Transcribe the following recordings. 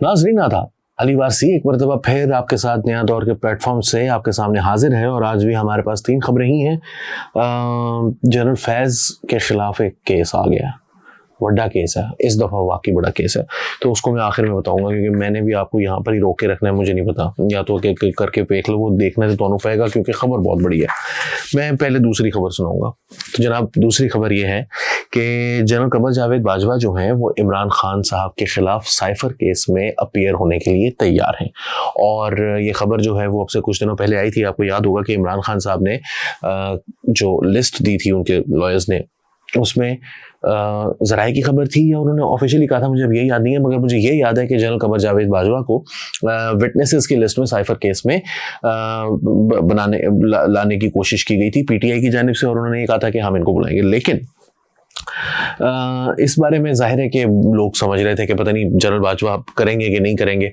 नाज़रीन आदाब, अली वारसी एक मरतबा फिर आपके साथ नया दौर के प्लेटफॉर्म से आपके सामने हाजिर है और आज भी हमारे पास 3 खबरें ही हैं। जनरल फैज़ के खिलाफ एक केस आ गया, बड़ा केस है, इस दफ़ा वाकई बड़ा केस है, तो उसको मैं आखिर में बताऊंगा क्योंकि मैंने भी आपको यहाँ पर ही रोक के रखना है, मुझे नहीं पता, या तो करके देख लो, वो देखने से तो पाएगा क्योंकि खबर बहुत बड़ी है। मैं पहले दूसरी खबर सुनाऊंगा। तो जनाब दूसरी खबर ये है कि जनरल कमर जावेद बाजवा जो हैं वो इमरान खान साहब के खिलाफ साइफर केस में अपीयर होने के लिए तैयार हैं। और ये खबर जो है वो अब से कुछ दिनों पहले आई थी। आपको याद होगा कि इमरान खान साहब ने जो लिस्ट दी थी उनके लॉयर्स ने, उसमें ज़राए की खबर थी या उन्होंने ऑफिशियली कहा था, मुझे अब यही याद नहीं है, मगर मुझे ये याद है कि जनरल कमर जावेद बाजवा को विटनेसेस की लिस्ट में साइफर केस में लाने की कोशिश की गई थी पीटीआई की जानिब से, और उन्होंने ये कहा था कि हम इनको बुलाएंगे। लेकिन इस बारे में जाहिर है कि लोग समझ रहे थे कि पता नहीं जनरल बाजवा करेंगे कि नहीं करेंगे,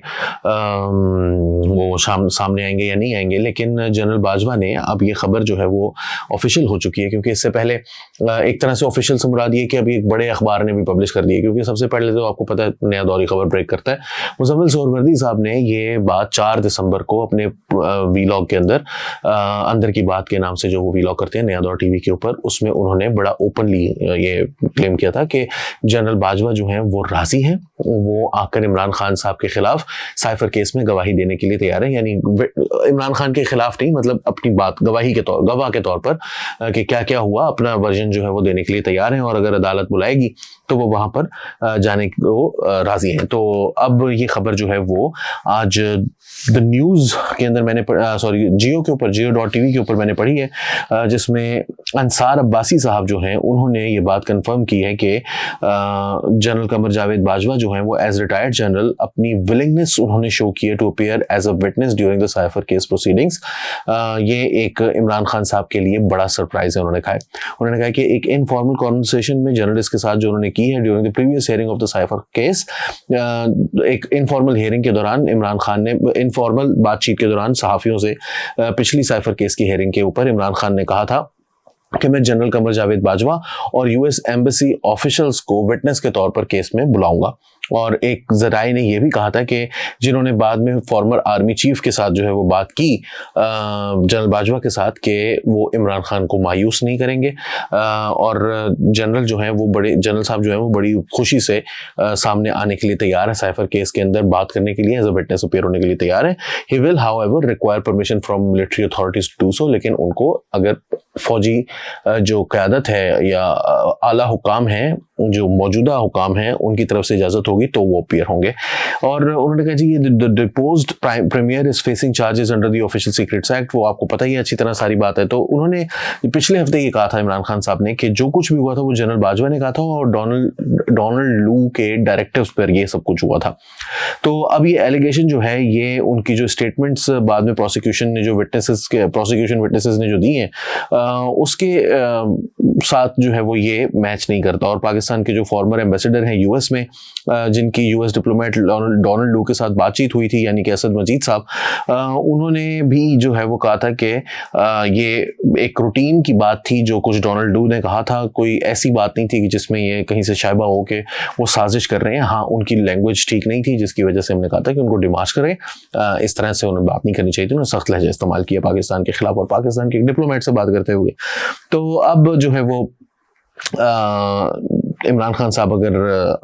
वो सामने आएंगे या नहीं आएंगे। लेकिन जनरल बाजवा ने अब ये खबर जो है वो ऑफिशियल हो चुकी है, क्योंकि इससे पहले एक तरह से ऑफिशियल से मुराद ये कि अभी एक बड़े अखबार ने भी पब्लिश कर दी है, क्योंकि सबसे पहले तो आपको पता है नया दौर खबर ब्रेक करता है। मुज़म्मिल सोहरवर्दी साहब ने ये बात 4 दिसंबर को अपने वीलॉग के अंदर की बात के नाम से जो वो वीलॉग करते हैं नया दौर टीवी के ऊपर, उसमें उन्होंने बड़ा ओपनली ये क्लेम किया था कि जनरल बाजवा जो हैं वो राजी हैं, वो आकर इमरान खान साहब के खिलाफ साइफर केस में गवाही देने के लिए तैयार है। यानी इमरान खान के खिलाफ नहीं, मतलब अपनी बात गवाह के तौर पर कि क्या क्या हुआ, अपना वर्जन जो है वो देने के लिए तैयार हैं, और अगर अदालत बुलाएगी तो वो वहां पर जाने को राजी हैं। तो अब ये खबर जो है वो आज द न्यूज़ के अंदर मैंने जियो के ऊपर jiyo.tv के ऊपर मैंने पढ़ी है, जिसमें अंसार अब्बासी साहब जो हैं उन्होंने ये बात कंफर्म की है कि जनरल कमर जावेद बाजवा जो हैं वो एज रिटायर्ड जनरल अपनी विलिंगनेस उन्होंने शो की है to appear as a witness during the cipher case proceedings. ये एक इमरान खान साहब के लिए बड़ा सरप्राइज है। उन्होंने कहा कि एक इनफॉर्मल कॉन्वर्सेशन में जर्नलिस्ट के साथ जो उन्होंने की है during the previous hearing of the cipher case, एक इनफॉर्मल हियरिंग के दौरान इमरान खान ने इनफॉर्मल बातचीत के दौरान सहाफियों से पिछली साइफर केस की हियरिंग के ऊपर इमरान खान ने कहा था कि मैं जनरल कमर जावेद बाजवा और यूएस एम्बेसी ऑफिशियल्स को विटनेस के तौर पर केस में बुलाऊंगा। और एक जराए ने यह भी कहा था कि जिन्होंने बाद में फॉर्मर आर्मी चीफ के साथ जो है वो बात की जनरल बाजवा के साथ, कि वो इमरान खान को मायूस नहीं करेंगे, और जनरल साहब जो है वो बड़ी खुशी से सामने आने के लिए तैयार है, साइफर केस के अंदर बात करने के लिए एज अ विटनेस अपीयर होने के लिए तैयार है। He will however require permission from military authorities to do so, लेकिन उनको अगर फौजी जो क़यादत है या आला हुकाम हैं, जो मौजूदा हुकाम हैं, उनकी तरफ से इजाज़त होगी तो वो अपीयर होंगे। और उन्होंने कहा जी ये deposed premier is facing charges under the official secrets act, वो आपको पता ही है अच्छी तरह सारी बात है। तो उन्होंने पिछले हफ्ते ये कहा था इमरान खान साहब ने कि जो कुछ भी हुआ था वो जनरल बाजवा ने कहा था और डोनाल्ड लू के डायरेक्टिव्स पर ये सब कुछ हुआ था। तो अब ये एलिगेशन जो है, ये उनकी जो स्टेटमेंट्स बाद में प्रोसिक्यूशन विटनेसेस ने जो दी हैं उसके साथ जो है वो ये मैच नहीं करता। और पाकिस्तान के जो फॉर्मर एम्बेसडर हैं यूएस में, जिनकी यूएस डिप्लोमेट डोनाल्ड लू के साथ बातचीत हुई थी, यानी कि असद मजीद साहब, उन्होंने भी जो है वो कहा था कि ये एक रूटीन की बात थी जो कुछ डोनाल्ड लू ने कहा था, कोई ऐसी बात नहीं थी कि जिसमें ये कहीं से शायबा हो के वो साजिश कर रहे हैं। हाँ, उनकी लैंग्वेज ठीक नहीं थी जिसकी वजह से हमने कहा था कि उनको डिमाश करें, इस तरह से उन्हें बात नहीं करनी चाहिए थी, उन्होंने सख्त लहजा इस्तेमाल किया पाकिस्तान के खिलाफ और पाकिस्तान के डिप्लोमेट से बात करते हुए। तो अब जो है वो इमरान खान साहब अगर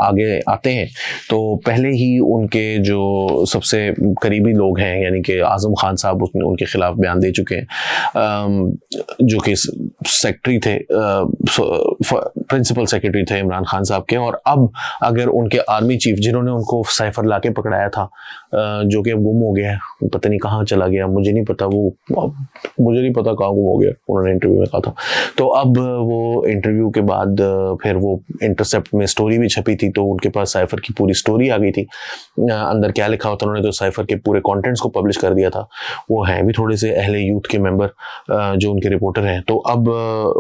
आगे आते हैं तो पहले ही उनके जो सबसे करीबी लोग हैं, यानी कि आज़म खान साहब उनके खिलाफ बयान दे चुके हैं, जो कि सेक्रेटरी थे, प्रिंसिपल सेक्रेटरी थे इमरान खान साहब के। और अब अगर उनके आर्मी चीफ, जिन्होंने उनको साइफर लाके पकड़ाया था, जो कि अब गुम हो गया है, पता नहीं कहाँ चला गया, मुझे नहीं पता कहाँ गुम हो गया, उन्होंने इंटरव्यू में कहा था। तो अब वो इंटरव्यू के बाद फिर वो इंटरसेप्ट में स्टोरी भी छपी थी, तो उनके पास साइफर की पूरी स्टोरी आ गई थी, अंदर क्या लिखा होता उन्होंने तो साइफर के पूरे कंटेंट्स को पब्लिश कर दिया था। वो हैं भी थोड़े से अहले यूथ के मेंबर जो उनके रिपोर्टर हैं। तो अब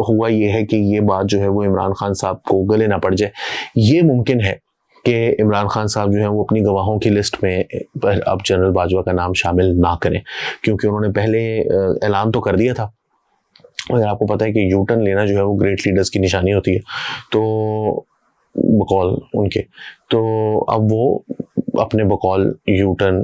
हुआ ये है कि ये बात जो है वो इमरान खान साहब को गले ना पड़ जाए। ये मुमकिन है कि इमरान खान साहब जो है वो अपनी गवाहों की लिस्ट में अब जनरल बाजवा का नाम शामिल ना करें, क्योंकि उन्होंने पहले ऐलान तो कर दिया था, अगर आपको पता है कि यू टर्न लेना जो है वो ग्रेट लीडर्स की निशानी होती है, तो बकौल उनके, तो अब वो अपने बकौल यू टर्न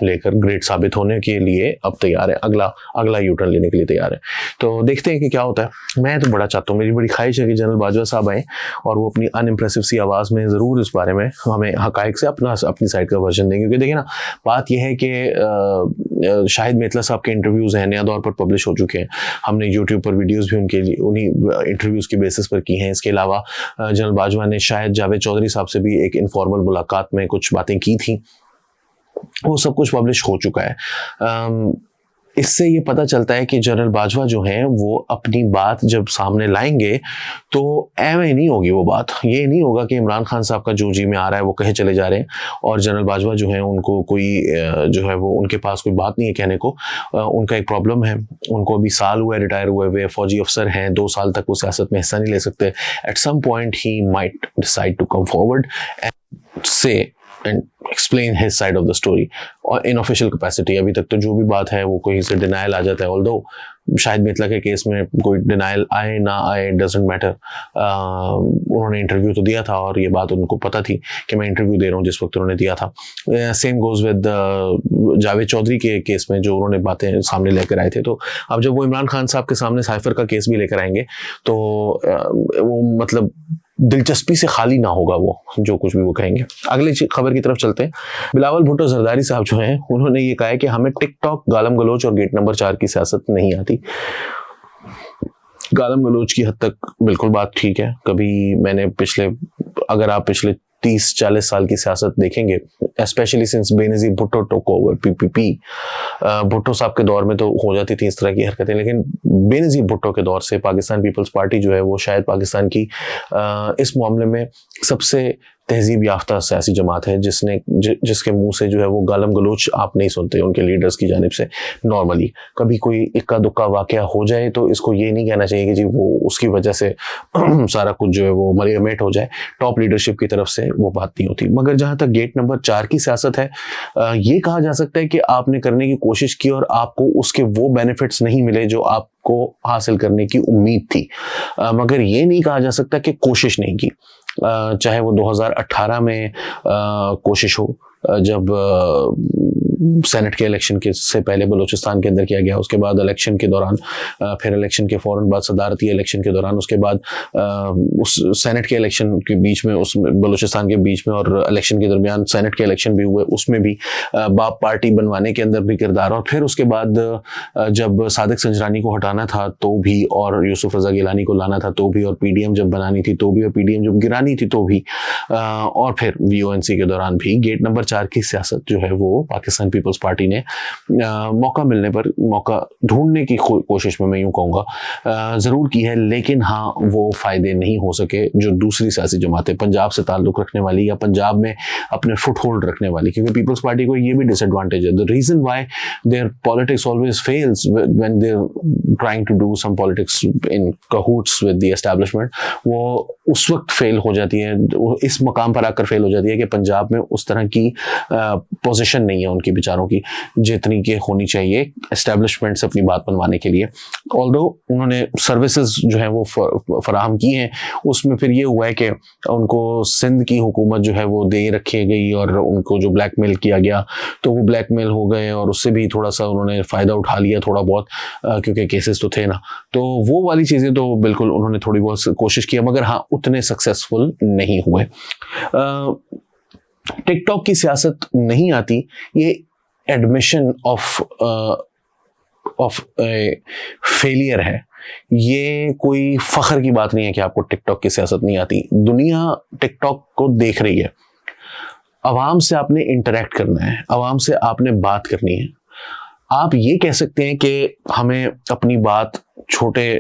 लेकर ग्रेट साबित होने के लिए अब तैयार है, अगला यू टर्न लेने के लिए तैयार है। तो देखते हैं कि क्या होता है। मैं तो बड़ा चाहता हूँ, मेरी बड़ी ख्वाहिश है कि जनरल बाजवा साहब आए और वो अपनी अनइम्प्रेसिव सी आवाज़ में ज़रूर इस बारे में हमें हकायक से अपनी साइड का वर्जन देंगे। क्योंकि देखिए ना, बात यह है कि शाहिद मेतला साहब के इंटरव्यूज़ हैं, नया दौर पर पब्लिश हो चुके हैं, हमने यूट्यूब पर वीडियोज़ भी उन्हीं इंटरव्यूज़ के बेसिस पर की हैं। इसके अलावा जनरल बाजवा ने शायद जावेद चौधरी साहब से भी एक इनफॉर्मल मुलाकात में कुछ बातें की थी, वो सब कुछ पब्लिश हो चुका है। इससे ये पता चलता है कि जनरल बाजवा जो हैं वो अपनी बात जब सामने लाएंगे तो ऐਵੇਂ नहीं होगी वो बात। ये नहीं होगा कि इमरान खान साहब का जो जी में आ रहा है वो कहे चले जा रहे हैं और जनरल बाजवा जो हैं उनको कोई जो है वो उनके पास कोई बात नहीं है कहने को। उनका एक प्रॉब्लम है, उनको अभी साल हुआ है रिटायर हुए हुए, फौजी अफसर हैं, 2 साल तक वो सियासत में हिस्सा नहीं ले सकते। At some point he might decide to come forward and say and explain his side of the story और इन ऑफिशियल कैपेसिटी। अभी तक तो जो भी बात है वो कोई से डिनाइल आ जाता है, ऑल्दो शाहिद मेतला के केस में कोई डिनाइल आए ना आए डजंट मैटर। उन्होंने इंटरव्यू तो दिया था और ये बात उनको पता थी कि मैं इंटरव्यू दे रहा हूँ जिस वक्त उन्होंने दिया था। Same goes with Javed Chaudhry के केस में जो उन्होंने बातें सामने लेकर आए थे। तो अब जब वो इमरान खान साहब के सामने साइफर का केस भी लेकर आएंगे तो वो मतलब दिलचस्पी से खाली ना होगा वो जो कुछ भी वो कहेंगे। अगली खबर की तरफ चलते हैं। बिलावल भुट्टो जरदारी साहब जो हैं उन्होंने ये कहा है कि हमें टिकटॉक, गालम गलोच और गेट नंबर 4 की सियासत नहीं आती। गालम गलोच की हद तक बिल्कुल बात ठीक है। कभी मैंने अगर आप पिछले 30-40 साल की सियासत देखेंगे, स्पेशली सिंस बेनज़ीर भुट्टो टोक ओवर PPP, भुट्टो साहब के दौर में तो हो जाती थी इस तरह की हरकतें, लेकिन बेनज़ीर भुट्टो के दौर से पाकिस्तान पीपल्स पार्टी जो है वो शायद पाकिस्तान की इस मामले में सबसे तहजीब याफ्ता सियासी जमात है जिसके मुंह से जो है वो गालम गलोच आप नहीं सुनते उनके लीडर्स की जानिब से। नॉर्मली कभी कोई इक्का दुक्का वाकया हो जाए तो इसको ये नहीं कहना चाहिए कि जी वो उसकी वजह से सारा कुछ जो है वो मलियामेट हो जाए, टॉप लीडरशिप की तरफ से वो बात नहीं होती। मगर जहाँ तक गेट नंबर 4 की सियासत है, ये कहा जा सकता है कि आपने करने की कोशिश की और आपको उसके वो बेनिफिट्स नहीं मिले जो आपको हासिल करने की उम्मीद थी, मगर ये नहीं कहा जा सकता कि कोशिश नहीं की। चाहे वो 2018 में कोशिश हो जब सेनेट के इलेक्शन के से पहले बलूचिस्तान के अंदर किया गया, उसके बाद इलेक्शन के दौरान, फिर इलेक्शन के फ़ौरन बाद सदारती इलेक्शन के दौरान, उसके बाद उस सेनेट के इलेक्शन के बीच में उस बलूचिस्तान के बीच में और इलेक्शन के दरमियान सेनेट के इलेक्शन भी हुए, उसमें भी बाप पार्टी बनवाने के अंदर भी किरदार। और फिर उसके बाद जब सादिक संजरानी को हटाना था तो भी, और यूसुफ रज़ा गिलानी को लाना था तो भी, और PDM जब बनानी थी तो भी, और PDM जब गिरानी थी तो भी, और फिर VONC के दौरान भी गेट नंबर 4 की सियासत जो है वो पाकिस्तान पीपल्स पार्टी ने मौका मिलने पर, मौका ढूंढने की कोशिश में मैं यूं कहूँगा ज़रूर की है। लेकिन हाँ, वो फ़ायदे नहीं हो सके जो दूसरी सियासी जमातें पंजाब से ताल्लुक़ रखने वाली या पंजाब में अपने फुट होल्ड रखने वाली, क्योंकि पीपल्स पार्टी को ये भी डिसएडवांटेज है। The reason why their politics always fails when they are trying to do some politics in cahoots with the establishment, वो उस वक्त फेल हो जाती है, इस मकाम पर आकर फेल हो जाती है कि पंजाब में उस तरह की पोजीशन नहीं है उनकी विचारों की जितनी की होनी चाहिए एस्टैब्लिशमेंट से अपनी बात बनवाने के लिए। ऑल्दो उन्होंने सर्विसेज जो है वो फराहम की हैं, उसमें फिर ये हुआ है कि उनको सिंध की हुकूमत जो है वो दे रखी गई और उनको जो ब्लैकमेल किया गया तो वो ब्लैकमेल हो गए और उससे भी थोड़ा सा उन्होंने फ़ायदा उठा लिया थोड़ा बहुत, क्योंकि केसेस तो थे ना। तो वो वाली चीज़ें तो बिल्कुल उन्होंने थोड़ी बहुत कोशिश की, मगर हाँ उतने सक्सेसफुल नहीं हुए। टिकटॉक की सियासत नहीं आती, ये एडमिशन ऑफ फेलियर है। ये कोई फख्र की बात नहीं है कि आपको टिकटॉक की सियासत नहीं आती। दुनिया टिकटॉक को देख रही है, आवाम से आपने इंटरेक्ट करना है, आवाम से आपने बात करनी है। आप ये कह सकते हैं कि हमें अपनी बात छोटे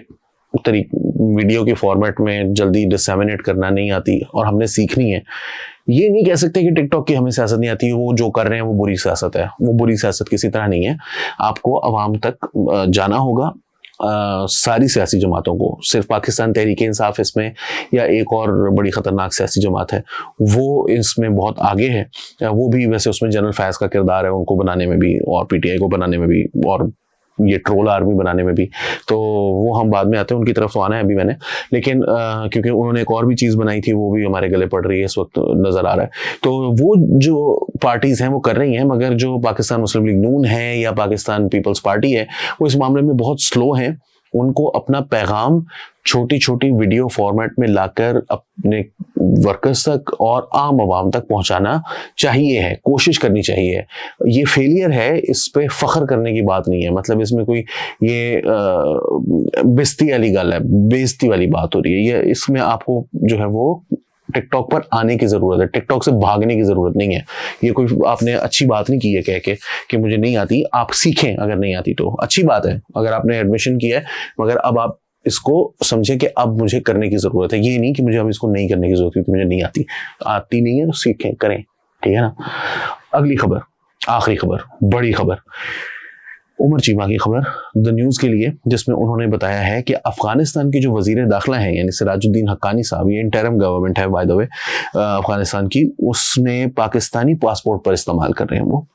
वीडियो के फॉर्मेट में जल्दी डिसेमिनेट करना नहीं आती और हमने सीखनी है। ये नहीं कह सकते कि टिकटॉक की हमें सियासत नहीं आती, वो जो कर रहे हैं वो बुरी सियासत है। वो बुरी सियासत किसी तरह नहीं है। आपको अवाम तक जाना होगा, सारी सियासी जमातों को। सिर्फ पाकिस्तान तहरीक इंसाफ इसमें या एक और बड़ी ख़तरनाक सियासी जमात है वो इसमें बहुत आगे है। वो भी वैसे उसमें जनरल फैज़ का किरदार है उनको बनाने में भी और PTI को बनाने में भी और ये ट्रोल आर्मी बनाने में भी, तो वो हम बाद में आते हैं, उनकी तरफ तो आना है अभी मैंने, लेकिन क्योंकि उन्होंने एक और भी चीज़ बनाई थी, वो भी हमारे गले पड़ रही है इस वक्त नज़र आ रहा है। तो वो जो पार्टीज़ हैं वो कर रही हैं, मगर जो पाकिस्तान मुस्लिम लीग नून है या पाकिस्तान पीपल्स पार्टी है, वो इस मामले में बहुत स्लो हैं। उनको अपना पैगाम छोटी छोटी वीडियो फॉर्मेट में लाकर अपने वर्कर्स तक और आम आवाम तक पहुंचाना चाहिए है, कोशिश करनी चाहिए। ये फेलियर है, इस पे फख्र करने की बात नहीं है, मतलब इसमें कोई ये बेइज्जती वाली गल है, बेइज्जती वाली बात हो रही है। ये इसमें आपको जो है वो टिकटॉक पर आने की ज़रूरत है, टिकटॉक से भागने की ज़रूरत नहीं है। ये कोई आपने अच्छी बात नहीं की है कह के कि मुझे नहीं आती, आप सीखें, अगर नहीं आती तो अच्छी बात है, अगर आपने एडमिशन किया है, मगर अब आप इसको समझे कि अब मुझे करने की ज़रूरत है। ये नहीं कि मुझे अब इसको नहीं करने की ज़रूरत है क्योंकि मुझे नहीं आती नहीं है, तो सीखें, करें, ठीक है ना। अगली खबर, आखिरी खबर, बड़ी खबर, उमर चीमा की खबर द न्यूज़ के लिए, जिसमें उन्होंने बताया है कि अफगानिस्तान के जो वजीर दाखिला हैं, यानी सिराजुद्दीन हक्कानी साहब, ये इंटरिम गवर्नमेंट है बाय द वे अफगानिस्तान की, उसमें पाकिस्तानी पासपोर्ट पर इस्तेमाल कर रहे हैं। वो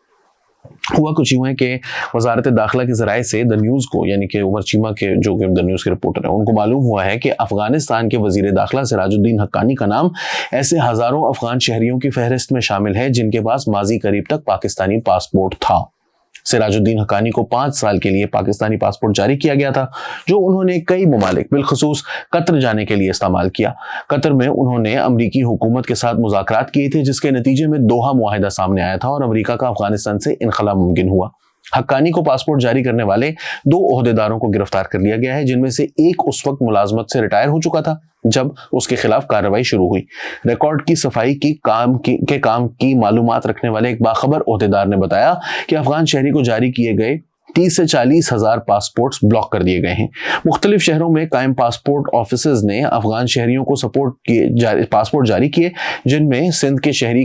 हुआ कुछ यूँ है कि वजारत दाखिला के ज़राए से द न्यूज़ को, यानी कि उमर चीमा के जो कि द न्यूज़ के रिपोर्टर हैं, उनको मालूम हुआ है कि अफगानिस्तान के वजीर दाखिला सिराजुद्दीन हक्कानी का नाम ऐसे हज़ारों अफगान शहरियों की फहरिस्त में शामिल है जिनके पास माजी करीब तक पाकिस्तानी पासपोर्ट था। सिराजुद्दीन हक्कानी को 5 साल के लिए पाकिस्तानी पासपोर्ट जारी किया गया था, जो उन्होंने कई ममालिक बिलखुसूस कतर जाने के लिए इस्तेमाल किया। कतर में उन्होंने अमरीकी हुकूमत के साथ मुज़ाकरात किए थे, जिसके नतीजे में दोहा मुआहिदा सामने आया था और अमरीका का अफगानिस्तान से इनखला मुमकिन हुआ। हक्कानी को पासपोर्ट जारी करने वाले 2 ओहदेदारों को गिरफ्तार कर लिया गया है, जिनमें से एक उस वक्त मुलाजमत से रिटायर हो चुका था जब उसके खिलाफ कार्रवाई शुरू हुई। रिकॉर्ड की सफाई की काम की मालूमात रखने वाले एक बाखबर ओहदेदार ने बताया कि अफगान शहरी को जारी किए गए 30 से 40 हजार पासपोर्ट्स ब्लॉक कर दिए गए हैं। मुख्तलिफ शहरों में कायम पासपोर्ट ऑफिसेज ने अफगान शहरियों को पासपोर्ट जारी किए, जिनमें सिंध के शहर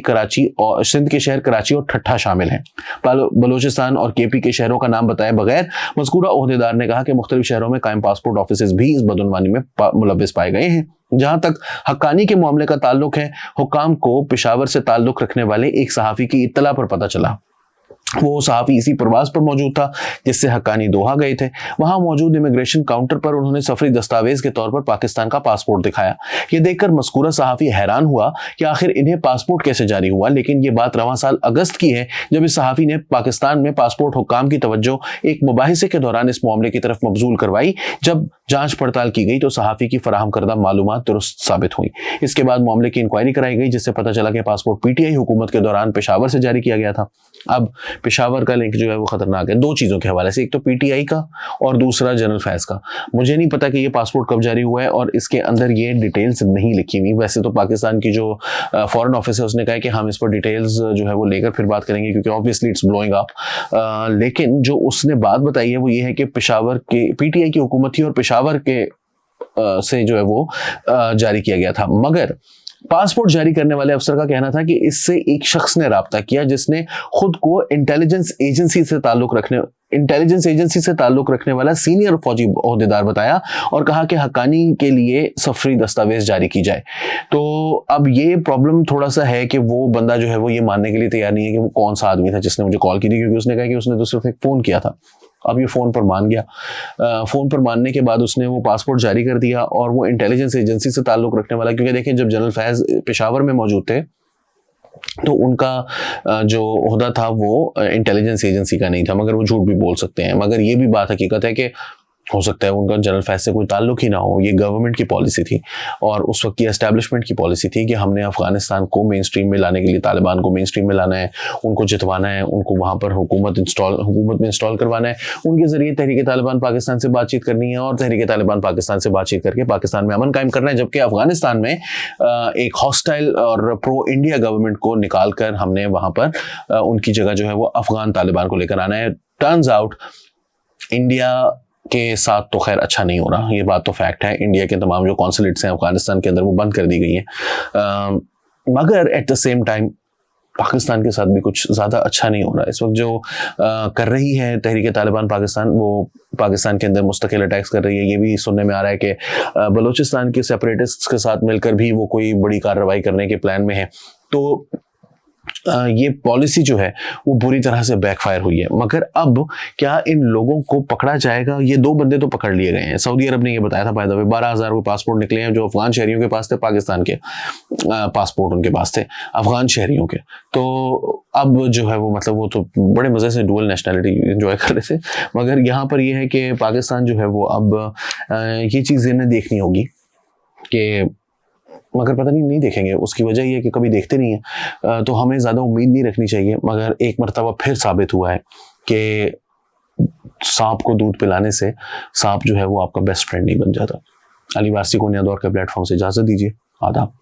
कराची और ठट्ठा शामिल हैं। बलोचिस्तान और केपी के शहरों का नाम बताए बगैर मज़कूरा ओहदेदार ने कहा कि मुख्तलिफ शहरों में कायम पासपोर्ट ऑफिसेज भी इस बदउनवानी में मुलव्वस पाए गए हैं। जहां तक हक्कानी के मामले का ताल्लुक है, हुकाम को पेशावर से ताल्लुक रखने वाले एक सहाफ़ी की इत्तला पर पता चला। वो सहाफ़ी इसी प्रवास पर मौजूद था जिससे हक्कानी दोहा गए थे। वहां मौजूद इमिग्रेशन काउंटर पर उन्होंने सफरी दस्तावेज के तौर पर पाकिस्तान का पासपोर्ट दिखाया। ये देखकर मज़कूरा सहाफ़ी हैरान हुआ कि आखिर इन्हें पासपोर्ट कैसे जारी हुआ, लेकिन ये बात रवां साल अगस्त की है जब इस सहाफ़ी ने पाकिस्तान में पासपोर्ट हुक्काम की तवज्जो एक मुबाहिसे के दौरान इस मामले की तरफ मबजूल करवाई। जब जांच पड़ताल की गई तो सहाफ़ी की फराहम करदा मालूमात दुरुस्त साबित हुई। इसके बाद मामले की इंक्वायरी कराई गई, जिससे पता चला कि पासपोर्ट पीटीआई हुकूमत के दौरान पेशावर से जारी किया गया था। अब पेशावर का लिंक जो है वो खतरनाक है, 2 चीज़ों के हवाले से, एक तो पीटीआई का और दूसरा जनरल फैज़ का। मुझे नहीं पता कि ये पासपोर्ट कब जारी हुआ है और इसके अंदर ये डिटेल्स नहीं लिखी हुई। वैसे तो पाकिस्तान की जो फॉरेन ऑफिस है उसने कहा कि हम इस पर डिटेल्स जो है वो लेकर फिर बात करेंगे, क्योंकि ऑब्वियसली इट्स ब्लोइंग अप। लेकिन जो उसने बात बताई है वो ये है कि पेशावर के पीटीआई की हुकूमत थी और पेशावर के से जो है वो जारी किया गया था। मगर पासपोर्ट जारी करने वाले अफसर का कहना था कि इससे एक शख्स ने राब्ता किया जिसने खुद को इंटेलिजेंस एजेंसी से ताल्लुक रखने वाला सीनियर फौजी ओहदेदार बताया और कहा कि हक्कानी के लिए सफरी दस्तावेज जारी की जाए। तो अब ये प्रॉब्लम थोड़ा सा है कि वो बंदा जो है वो ये मानने के लिए तैयार नहीं है कि वो कौन सा आदमी था जिसने मुझे कॉल की थी, क्योंकि उसने कहा कि उसने तो सिर्फ एक फ़ोन किया था। अब ये फ़ोन पर मान गया। फ़ोन पर मानने के बाद उसने वो पासपोर्ट जारी कर दिया और वो इंटेलिजेंस एजेंसी से ताल्लुक़ रखने वाला, क्योंकि देखिए जब जनरल फैज़ पेशावर में मौजूद थे तो उनका जो ओहदा था वो इंटेलिजेंस एजेंसी का नहीं था, मगर वो झूठ भी बोल सकते हैं। मगर ये भी बात हकीकत है कि हो सकता है उनका जनरल फैज़ से कोई ताल्लुक ही ना हो। ये गवर्नमेंट की पॉलिसी थी और उस वक्त की एस्टैब्लिशमेंट की पॉलिसी थी कि हमने अफगानिस्तान को मेन स्ट्रीम में लाने के लिए, तालिबान को मेन स्ट्रीम में लाना है, उनको जितवाना है, उनको वहाँ पर हुकूमत में इंस्टॉल करवाना है, उनके ज़रिए तहरीक तालिबान पाकिस्तान से बातचीत करनी है और तहरीक तालिबान पाकिस्तान से बातचीत करके पाकिस्तान में अमन कायम करना है। जबकि अफगानिस्तान में एक हॉस्टाइल और प्रो इंडिया गवर्नमेंट को निकाल कर हमने वहाँ पर उनकी जगह जो है वो अफगान तालिबान को लेकर आना है। टर्न्स आउट इंडिया के साथ तो खैर अच्छा नहीं हो रहा, ये बात तो फैक्ट है। इंडिया के तमाम जो कॉन्सुलेट्स हैं अफगानिस्तान के अंदर वो बंद कर दी गई हैं, मगर at the same time Pakistan के साथ भी कुछ ज़्यादा अच्छा नहीं हो रहा है। इस वक्त जो कर रही है तहरीक तालिबान पाकिस्तान, वो पाकिस्तान के अंदर मुस्तकिल अटैक्स कर रही है। ये भी सुनने में आ रहा है कि बलूचिस्तान के सेपरेटिस्ट्स के साथ मिलकर भी वो कोई बड़ी कार्रवाई करने के प्लान में है। तो ये पॉलिसी जो है वो बुरी तरह से बैकफायर हुई है। मगर अब क्या इन लोगों को पकड़ा जाएगा? ये 2 बंदे तो पकड़ लिए गए हैं। सऊदी अरब ने ये बताया था, बाय द वे 12,000 वो पासपोर्ट निकले हैं जो अफगान शहरियों के पास थे, पाकिस्तान के पासपोर्ट उनके पास थे, अफगान शहरियों के। तो अब जो है वो मतलब वो तो बड़े मज़े से डुअल नेशनैलिटी एंजॉय कर रहे थे। मगर यहाँ पर ये है कि पाकिस्तान जो है वो अब ये चीज़ इन्हें देखनी होगी कि, मगर पता नहीं देखेंगे। उसकी वजह ये है कि कभी देखते नहीं है, तो हमें ज़्यादा उम्मीद नहीं रखनी चाहिए। मगर एक मर्तबा फिर साबित हुआ है कि सांप को दूध पिलाने से सांप जो है वो आपका बेस्ट फ्रेंड नहीं बन जाता। अली वारसी को नया दौर के प्लेटफॉर्म से इजाज़त दीजिए। आदाब।